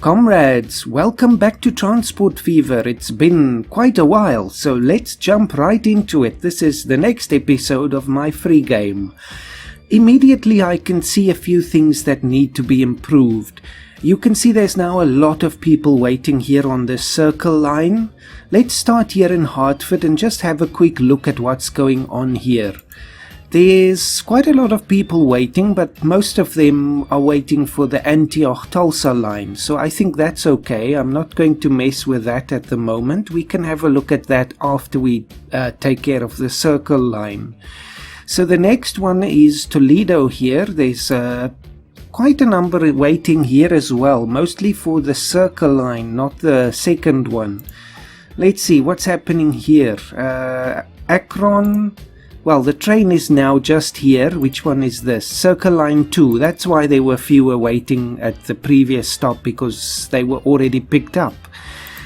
Comrades, welcome back to Transport Fever. It's been quite a while, so let's jump right into it. This is the next episode of my free game. Immediately I can see a few things that need to be improved. You can see there's now a lot of people waiting here on this circle line. Let's start here in Hartford and just have a quick look at what's going on here. There's quite a lot of people waiting, but most of them are waiting for the Antioch-Tulsa line, so I think that's okay. I'm not going to mess with that at the moment. We can have a look at that after we take care of the circle line. So the next one is Toledo here. There's quite a number waiting here as well, mostly for the circle line, not the second one. Let's see what's happening here. Akron. Well, the train is now just here. Which one is this? Circle Line 2. That's why there were fewer waiting at the previous stop, because they were already picked up.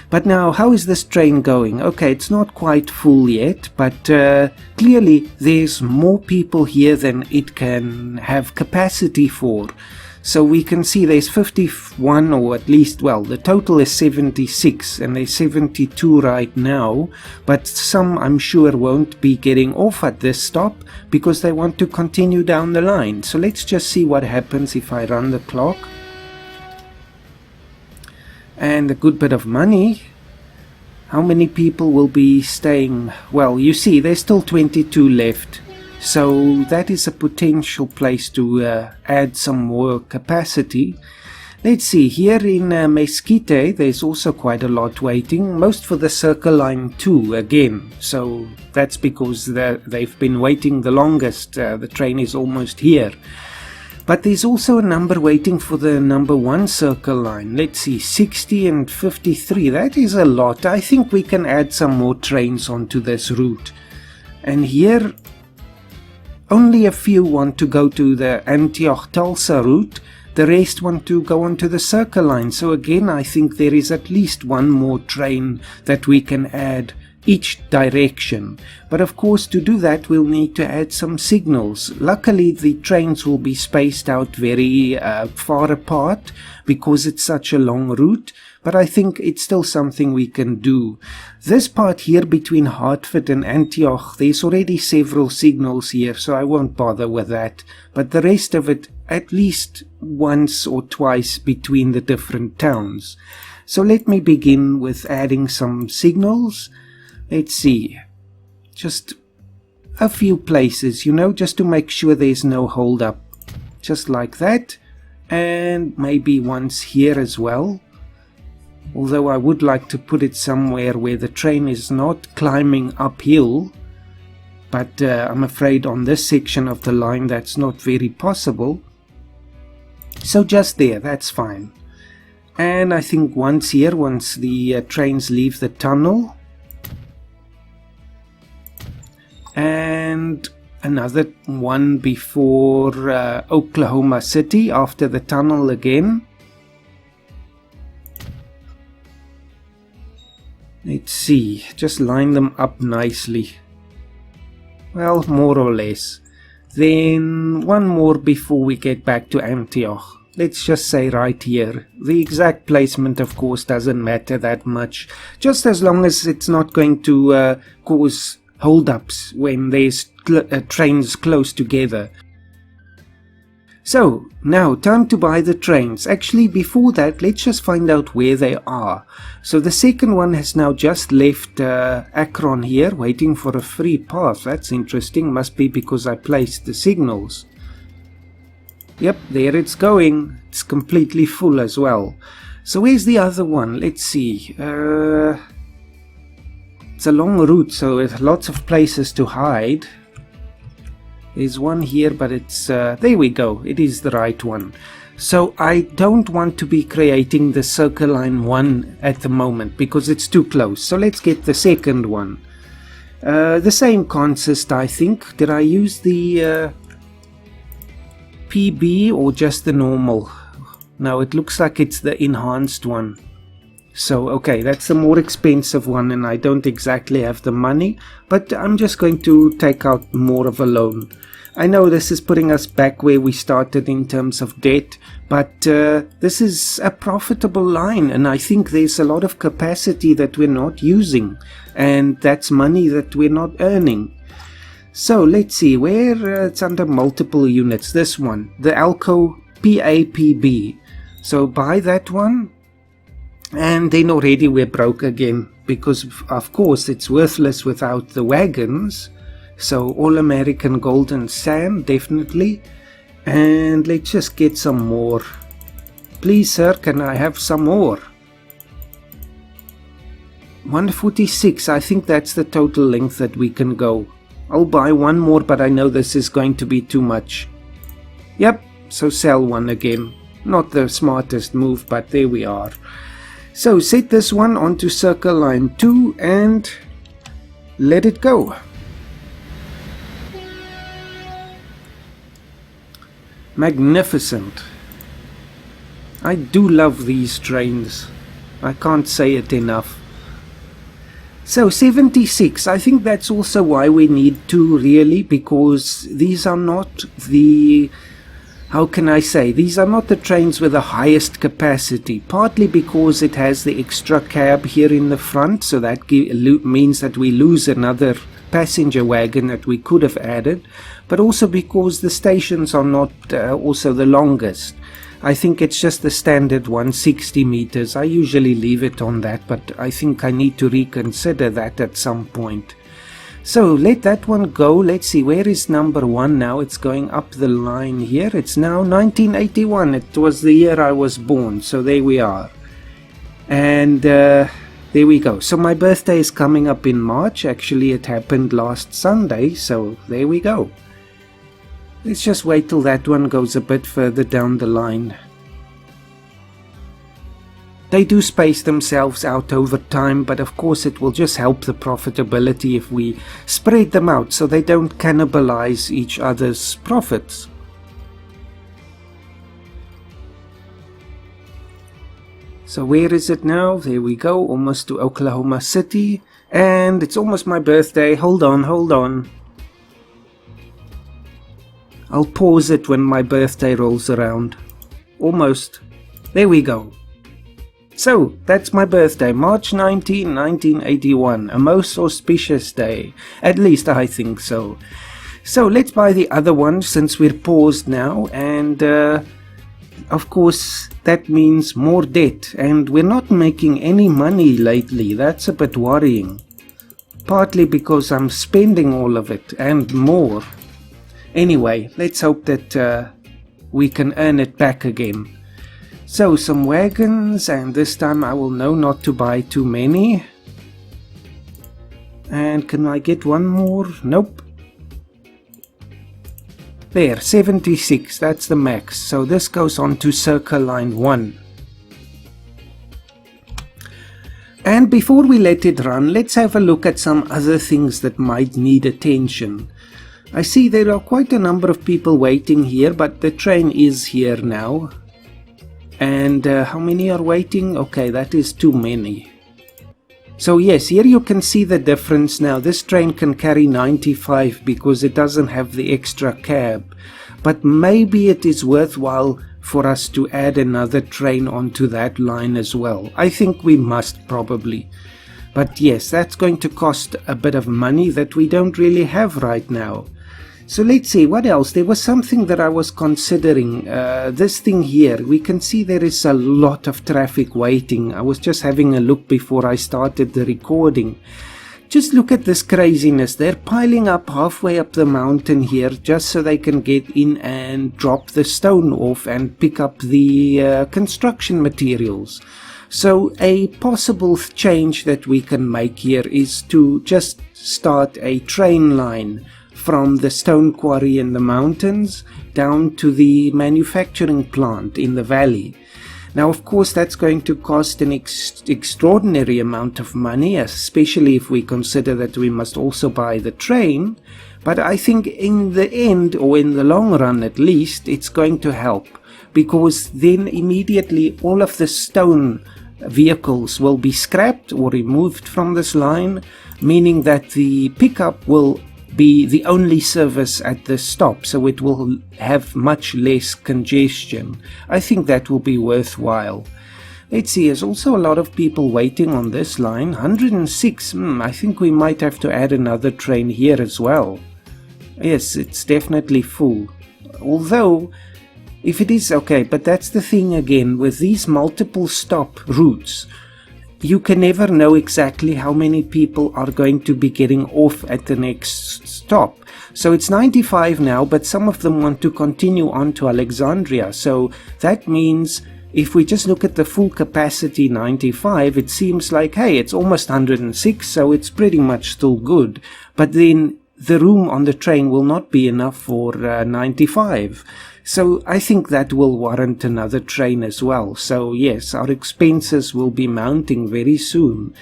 But now, how is this train going? Okay, it's not quite full yet, but clearly there's more people here than it can have capacity for. So we can see there's 51, or at least, well, the total is 76, and there's 72 right now, but some I'm sure won't be getting off at this stop because they want to continue down the line. So let's just see what happens if I run the clock. And a good bit of money. How many people will be staying? Well, you see, there's still 22 left. So that is a potential place to add some more capacity. Let's see, here in Mesquite, there's also quite a lot waiting, most for the Circle Line 2 again. So that's because they've been waiting the longest. The train is almost here. But there's also a number waiting for the number 1 Circle Line. Let's see, 60 and 53. That is a lot. I think we can add some more trains onto this route. And here, only a few want to go to the Antioch-Tulsa route. The rest want to go onto the Circle Line. So again, I think there is at least one more train that we can add each direction. But of course, to do that, we'll need to add some signals. Luckily, the trains will be spaced out very far apart because it's such a long route. But I think it's still something we can do. This part here between Hartford and Antioch, there's already several signals here, so I won't bother with that. But the rest of it, at least once or twice between the different towns. So let me begin with adding some signals. Let's see. Just a few places, you know, just to make sure there's no hold up. Just like that. And maybe once here as well. Although I would like to put it somewhere where the train is not climbing uphill. But I'm afraid on this section of the line that's not very possible. So just there, that's fine. And I think once here, once the trains leave the tunnel. And another one before Oklahoma City after the tunnel again. Let's see, just line them up nicely. Well, more or less. Then one more before we get back to Antioch. Let's just say right here. The exact placement, of course, doesn't matter that much. Just as long as it's not going to cause hold-ups when there's trains close together. So, now time to buy the trains. Actually, before that, let's just find out where they are. So the second one has now just left Akron here, waiting for a free pass. That's interesting. Must be because I placed the signals. Yep, there it's going. It's completely full as well. So where's the other one? Let's see. It's a long route, so there's lots of places to hide. There's one here, but it's, there we go, it is the right one. So I don't want to be creating the Circle Line 1 at the moment, because it's too close. So let's get the second one. The same consist, I think. Did I use the PB or just the normal? No, it looks like it's the enhanced one. So, okay, that's the more expensive one, and I don't exactly have the money, but I'm just going to take out more of a loan. I know this is putting us back where we started in terms of debt, but this is a profitable line, and I think there's a lot of capacity that we're not using, and that's money that we're not earning. So let's see, where it's under multiple units, this one, the Alco PAPB. So buy that one, and then already we're broke again, because of course it's worthless without the wagons. So all American gold and sand, definitely. And let's just get some more. Please sir, can I have some more? 146, I think that's the total length that we can go. I'll buy one more, but I know this is going to be too much. Yep, so sell one again. Not the smartest move, but there we are. So set this one onto circle line 2 and let it go. Magnificent. I do love these trains. I can't say it enough. So 76, I think that's also why we need two, really, because these are not the, how can I say, these are not the trains with the highest capacity, partly because it has the extra cab here in the front, so that means that we lose another passenger wagon that we could have added, but also because the stations are not also the longest. I think it's just the standard 160 meters. I usually leave it on that, but I think I need to reconsider that at some point. So let that one go. Let's see, where is number 1 now? It's going up the line here. It's now 1981. It was the year I was born, so there we are. And there we go. So my birthday is coming up in March. Actually, it happened last Sunday, so there we go. Let's just wait till that one goes a bit further down the line. They do space themselves out over time, but of course it will just help the profitability if we spread them out so they don't cannibalize each other's profits. So where is it now? There we go, almost to Oklahoma City. And it's almost my birthday. Hold on. I'll pause it when my birthday rolls around. Almost. There we go. So, that's my birthday, March 19, 1981. A most auspicious day. At least I think so. So, let's buy the other one since we're paused now. And, of course, that means more debt. And we're not making any money lately. That's a bit worrying. Partly because I'm spending all of it and more. Anyway, let's hope that we can earn it back again. So, some wagons, and this time I will know not to buy too many. And can I get one more? Nope. There, 76, that's the max. So this goes on to circle line 1. And before we let it run, let's have a look at some other things that might need attention. I see there are quite a number of people waiting here, but the train is here now. And how many are waiting? Okay, that is too many. So yes, here you can see the difference now. This train can carry 95 because it doesn't have the extra cab. But maybe it is worthwhile for us to add another train onto that line as well. I think we must probably. But yes, that's going to cost a bit of money that we don't really have right now. So let's see, what else? There was something that I was considering. This thing here, we can see there is a lot of traffic waiting. I was just having a look before I started the recording. Just look at this craziness. They're piling up halfway up the mountain here just so they can get in and drop the stone off and pick up the construction materials. So a possible change that we can make here is to just start a train line from the stone quarry in the mountains down to the manufacturing plant in the valley. Now, of course, that's going to cost an extraordinary amount of money, especially if we consider that we must also buy the train. But I think in the end, or in the long run at least, it's going to help, because then immediately all of the stone vehicles will be scrapped or removed from this line, meaning that the pickup will be the only service at this stop, so it will have much less congestion. I think that will be worthwhile. Let's see, there's also a lot of people waiting on this line. 106, I think we might have to add another train here as well. Yes, it's definitely full. Although, if it is okay, but that's the thing again, with these multiple stop routes, you can never know exactly how many people are going to be getting off at the next stop. So it's 95 now, but some of them want to continue on to Alexandria. So that means if we just look at the full capacity 95, it seems like, hey, it's almost 106, so it's pretty much still good. But then the room on the train will not be enough for 95. So I think that will warrant another train as well. So yes, our expenses will be mounting very soon.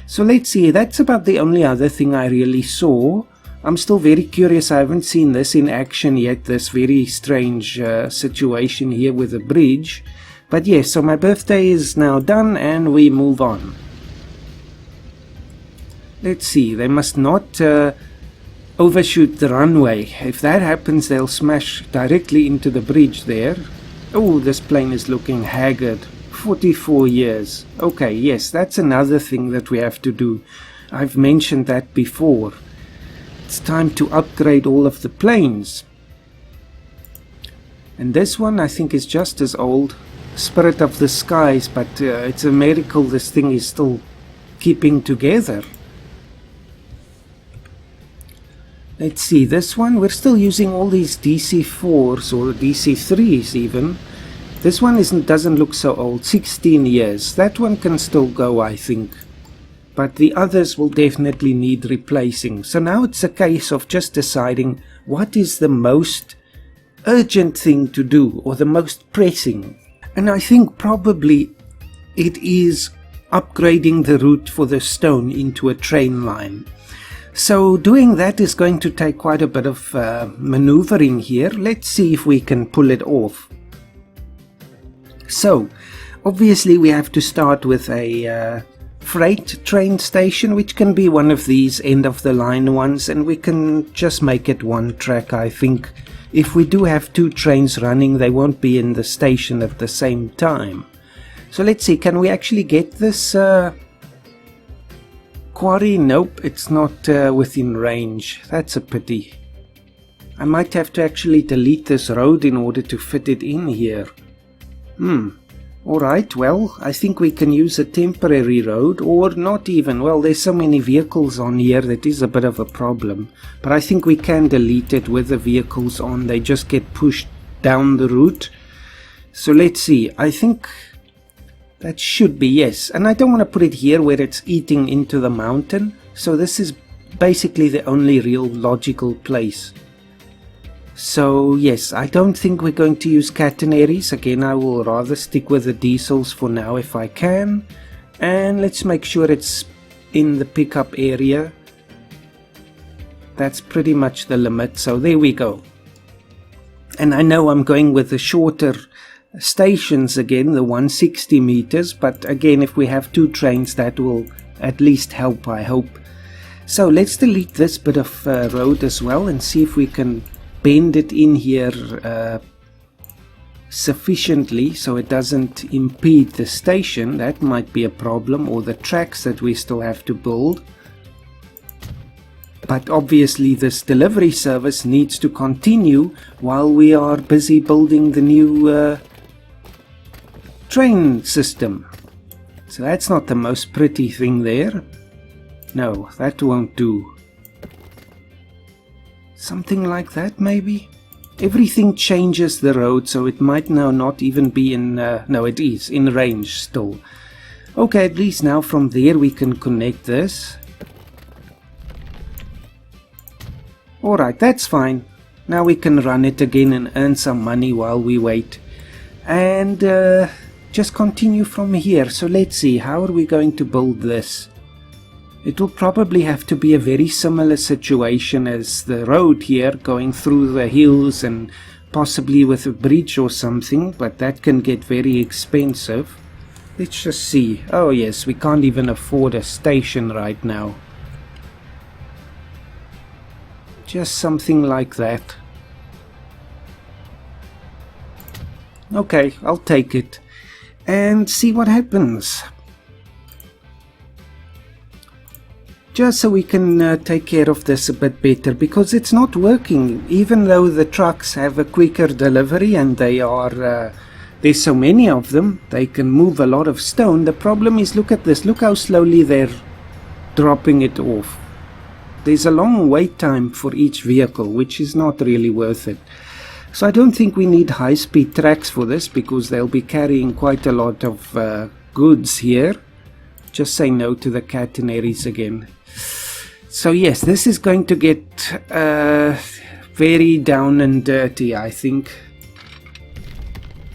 So let's see, that's about the only other thing I really saw. I'm still very curious, I haven't seen this in action yet, this very strange situation here with the bridge. But yes, so my birthday is now done and we move on. Let's see, they must not overshoot the runway. If that happens, they'll smash directly into the bridge there. Oh, this plane is looking haggard. 44 years. Okay, yes, that's another thing that we have to do. I've mentioned that before. It's time to upgrade all of the planes. And this one I think is just as old. Spirit of the Skies, but it's a miracle this thing is still keeping together. Let's see, this one, we're still using all these DC4s or DC3s even. This one doesn't look so old, 16 years. That one can still go, I think. But the others will definitely need replacing. So now it's a case of just deciding what is the most urgent thing to do, or the most pressing. And I think probably it is upgrading the route for the stone into a train line. So doing that is going to take quite a bit of maneuvering here. Let's see if we can pull it off. So obviously we have to start with a freight train station, which can be one of these end of the line ones, and we can just make it one track. I think if we do have two trains running, they won't be in the station at the same time. So let's see, can we actually get this quarry? Nope, it's not within range. That's a pity. I might have to actually delete this road in order to fit it in here. Alright, well, I think we can use a temporary road, or not even. Well, there's so many vehicles on here that is a bit of a problem. But I think we can delete it with the vehicles on. They just get pushed down the route. So let's see, I think that should be, yes. And I don't want to put it here where it's eating into the mountain. So this is basically the only real logical place. So yes, I don't think we're going to use catenaries. Again, I will rather stick with the diesels for now if I can. And let's make sure it's in the pickup area. That's pretty much the limit. So there we go. And I know I'm going with the shorter stations again, the 160 meters. But again, if we have two trains, that will at least help, I hope. So let's delete this bit of road as well and see if we can bend it in here sufficiently so it doesn't impede the station. That might be a problem, or the tracks that we still have to build. But obviously this delivery service needs to continue while we are busy building the new train system. So that's not the most pretty thing there. No, that won't do. Something like that, maybe? Everything changes the road, so it might now not even be in... no, it is in range still. Okay, at least now from there we can connect this. Alright, that's fine. Now we can run it again and earn some money while we wait. And just continue from here. So let's see, how are we going to build this? It will probably have to be a very similar situation as the road here, going through the hills and possibly with a bridge or something, but that can get very expensive. Let's just see. Oh yes, we can't even afford a station right now. Just something like that. Okay, I'll take it and see what happens. Just so we can take care of this a bit better, because it's not working. Even though the trucks have a quicker delivery and they are there's so many of them, they can move a lot of stone. The problem is, look at this, look how slowly they're dropping it off. There's a long wait time for each vehicle, which is not really worth it. So I don't think we need high-speed tracks for this, because they'll be carrying quite a lot of goods here. Just say no to the catenaries again. So yes, this is going to get very down and dirty, I think.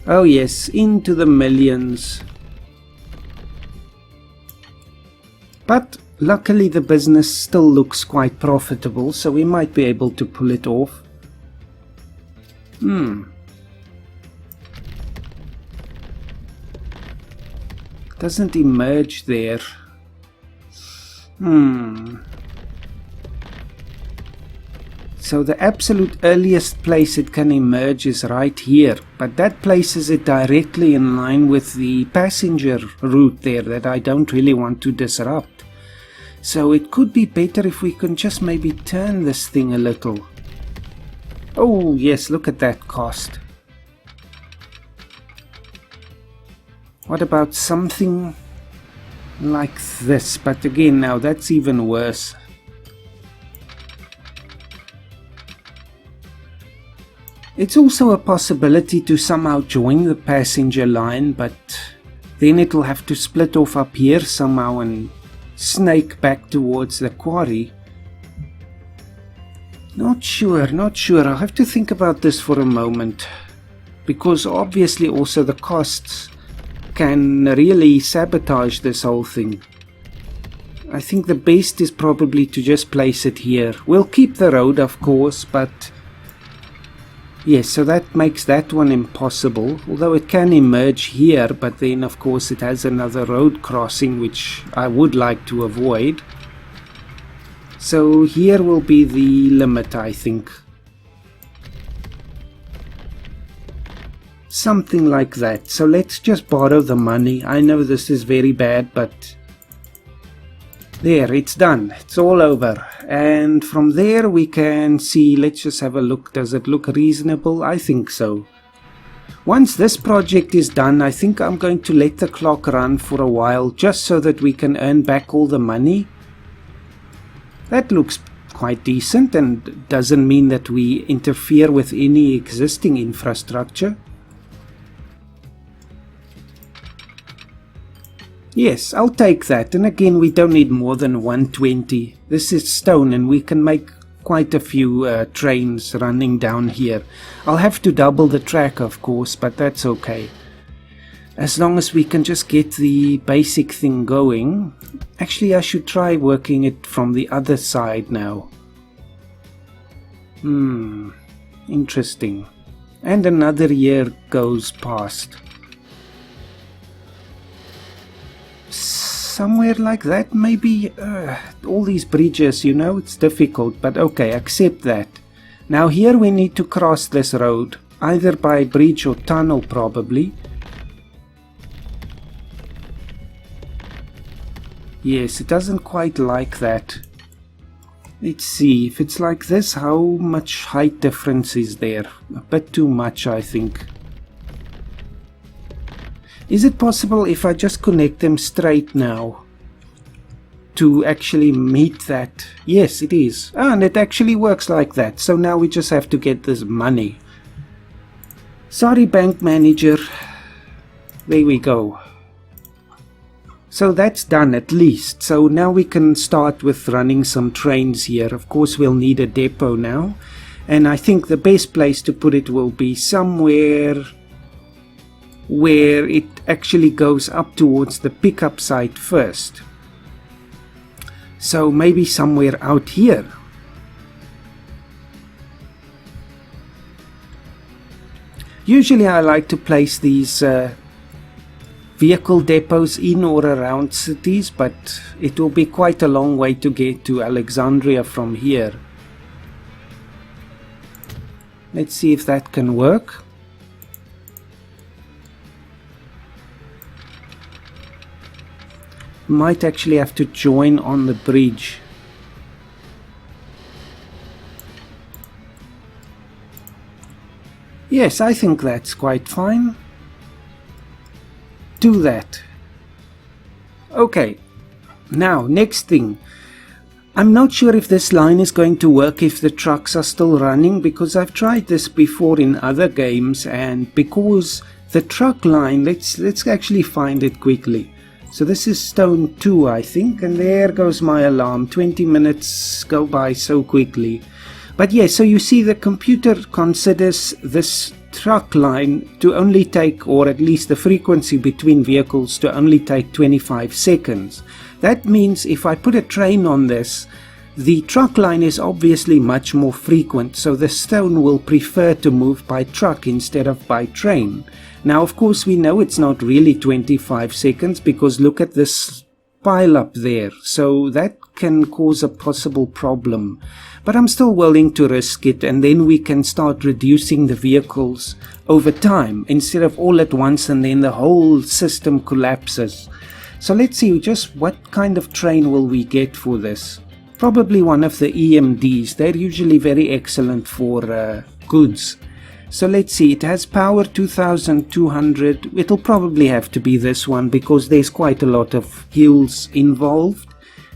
Oh yes, into the millions. But luckily the business still looks quite profitable, so we might be able to pull it off. Doesn't emerge there. So the absolute earliest place it can emerge is right here, but that places it directly in line with the passenger route there that I don't really want to disrupt. So it could be better if we can just maybe turn this thing a little. Oh yes, look at that cost. What about something like this? But again, now that's even worse. It's also a possibility to somehow join the passenger line, but then it'll have to split off up here somehow and snake back towards the quarry. Not sure. I'll have to think about this for a moment, because obviously also the costs can really sabotage this whole thing. I think the best is probably to just place it here. We'll keep the road, of course, but yes, so that makes that one impossible, although it can emerge here, but then of course it has another road crossing which I would like to avoid. So here will be the limit, I think. Something like that. So let's just borrow the money. I know this is very bad, but there, it's done. It's all over. And from there we can see, let's just have a look. Does it look reasonable? I think so. Once this project is done, I think I'm going to let the clock run for a while, just so that we can earn back all the money. That looks quite decent and doesn't mean that we interfere with any existing infrastructure. Yes, I'll take that. And again, we don't need more than 120. This is stone and we can make quite a few trains running down here. I'll have to double the track, of course, but that's okay. As long as we can just get the basic thing going. Actually, I should try working it from the other side now. Interesting. And another year goes past. Somewhere like that, maybe. All these bridges, you know, it's difficult, but okay, accept that. Now here we need to cross this road, either by bridge or tunnel probably. Yes, it doesn't quite like that. Let's see, if it's like this, how much height difference is there? A bit too much, I think. Is it possible if I just connect them straight now to actually meet that? Yes, it is. And it actually works like that. So now we just have to get this money. Sorry, bank manager. There we go. So that's done at least. So now we can start with running some trains here. Of course, we'll need a depot now. And I think the best place to put it will be somewhere where it actually goes up towards the pickup site first. So maybe somewhere out here. Usually I like to place these vehicle depots in or around cities, but it will be quite a long way to get to Alexandria from here. Let's see if that can work. Might actually have to join on the bridge. Yes, I think that's quite fine. Do that. Okay, now next thing. I'm not sure if this line is going to work if the trucks are still running, because I've tried this before in other games, and because the truck line, let's actually find it quickly. So this is stone 2, I think, and there goes my alarm. 20 minutes go by so quickly. But yes, so you see the computer considers this truck line to only take, or at least the frequency between vehicles to only take 25 seconds. That means if I put a train on this, the truck line is obviously much more frequent, so the stone will prefer to move by truck instead of by train. Now of course we know it's not really 25 seconds because look at this pile up there, so that can cause a possible problem. But I'm still willing to risk it, and then we can start reducing the vehicles over time instead of all at once and then the whole system collapses. So let's see just what kind of train will we get for this. Probably one of the EMDs. They're usually very excellent for goods. So let's see, it has power 2200. It'll probably have to be this one because there's quite a lot of hills involved.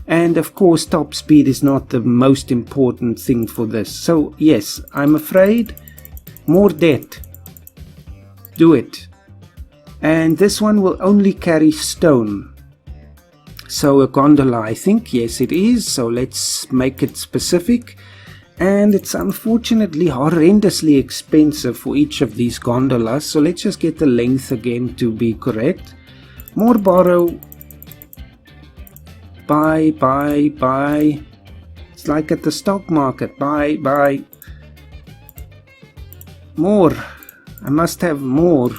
And of course top speed is not the most important thing for this. So yes, I'm afraid more debt. Do it. And this one will only carry stone. So a gondola, I think. Yes it is. So let's make it specific. And it's unfortunately horrendously expensive for each of these gondolas. So let's just get the length again to be correct. More borrow. Buy, buy, buy. It's like at the stock market. Buy, buy. More. I must have more.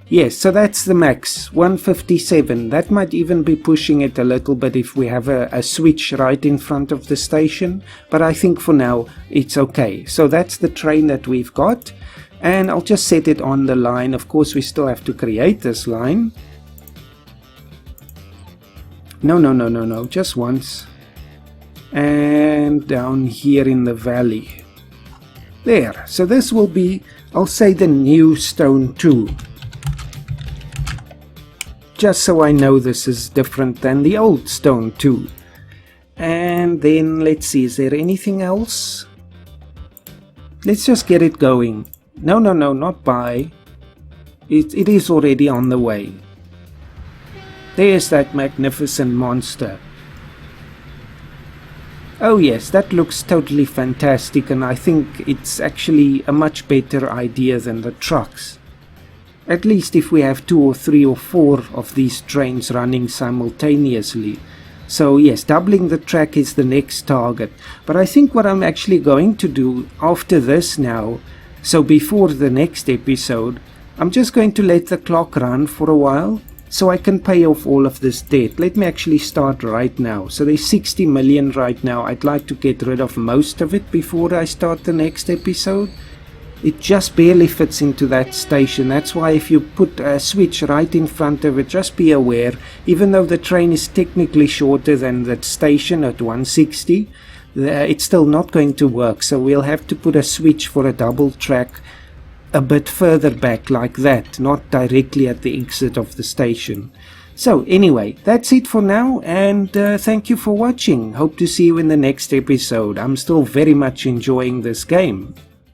Yes, so that's the max. 157. That might even be pushing it a little bit if we have a switch right in front of the station. But I think for now it's okay. So that's the train that we've got. And I'll just set it on the line. Of course we still have to create this line. No, just once. And down here in the valley. There, so this will be, I'll say, the new stone 2. Just so I know this is different than the old stone 2. And then let's see, is there anything else? Let's just get it going. No, not buy. It is already on the way. There's that magnificent monster. Oh yes, that looks totally fantastic, and I think it's actually a much better idea than the trucks. At least if we have 2 or 3 or 4 of these trains running simultaneously. So yes, doubling the track is the next target. But I think what I'm actually going to do after this now, so before the next episode, I'm just going to let the clock run for a while. So I can pay off all of this debt. Let me actually start right now. So there's 60 million right now. I'd like to get rid of most of it before I start the next episode. It just barely fits into that station. That's why if you put a switch right in front of it, just be aware, even though the train is technically shorter than that station at 160, it's still not going to work. So we'll have to put a switch for a double track a bit further back like that, not directly at the exit of the station. So anyway, that's it for now, and thank you for watching. Hope to see you in the next episode. I'm still very much enjoying this game.